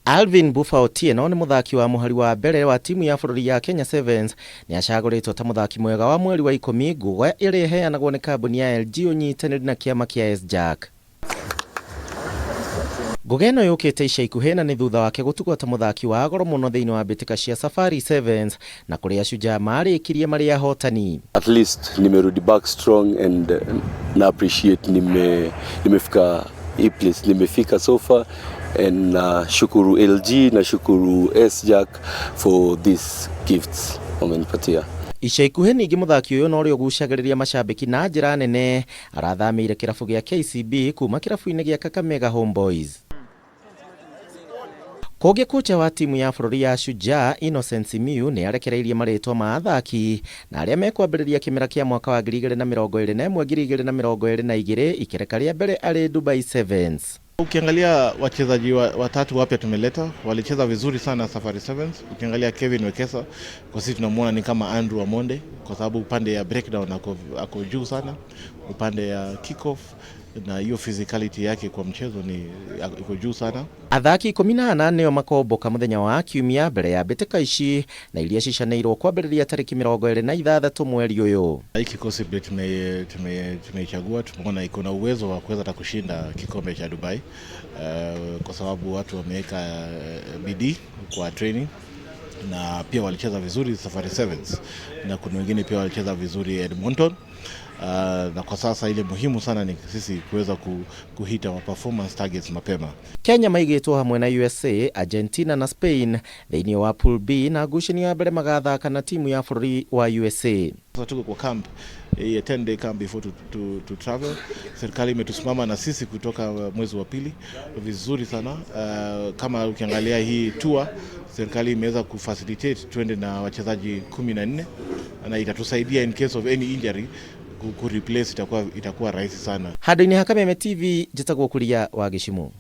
Alvin Otieno ni muthaki wa muhari wa mbere wa timu ya bururi ya Kenya Sevens ni acaguritwo ta muthaki mwega wa mweri wa ikumi nguga iri iheanagwo ni kambuni ya lgwa unyitaniri na kiama kia SJack. Nguga ino yukite ica ikuhi na ni thutha wake gutugwo ta muthaki wa goro muno thiini wa mbitika cia Safari Sevens na kuria Shujaa marikirie mari ahotani. At least nimerudi back strong and na appreciate nimefika hii place nimefika so far, and shukuru LG na shukuru SJack for these gifts wamenipatia. Ica ikuhi ningi muthaki uyu no rio gucagiriria macambiki na njira nene arathamire kirabu gia KCB kuma kirabu-ini gia Kameme Homeboys. Koge kocha wa timu ya bururi ya Kocha Innocent Simiyu niarekereirie maritwa ma athaki na aria mekwambiriria kimera kia mwaka wa 2021-2022 ikereka ria mbere ari Dubai Sevens. Ukiangalia wachezaji watatu wapya tumeleta, walicheza vizuri sana Safari Sevens. Ukiangalia Kevin Wekesa, kwa sisi tunamuona ni kama Andrew Amonde kwa sababu upande ya breakdown ako juu sana, upande ya kick-off na hiyo physicality yake kwa mchezo ni iko juu sana. Athaki 18 nio makomboka muthenya wa kiumia mbere ya mbitika ici na iria cicaneirwo kwambiriria tariki 26 mweri uyu. Kikosi tumeichagua, tumeona iko na uwezo wa kuweza kushinda kikombe cha Dubai kwa sababu watu wameweka bidii kwa training na pia walicheza vizuri Safari Sevens na kuna wengine pia walicheza vizuri Edmonton. Na kwa sasa ile muhimu sana ni sisi kuweza kuhita wa performance targets mapema. Kenya maigitwo hamwe na USA, Argentina na Spain thiini wa pool B na ngucanio ya mbere magathaka na timu ya bururi wa USA. Sasa tuko kwa camp, a 10-day camp before to travel. Serikali imetusimama na sisi kutoka mwezi wa pili vizuri sana. Kama ukiangalia hii tour, serikali imeweza kufacilitate twende na wachezaji 14 na itatusaidia in case of any injury ku replace itakuwa rahisi sana. Hado-ini ha Kameme TV jitagwo kuria wa Gicimu.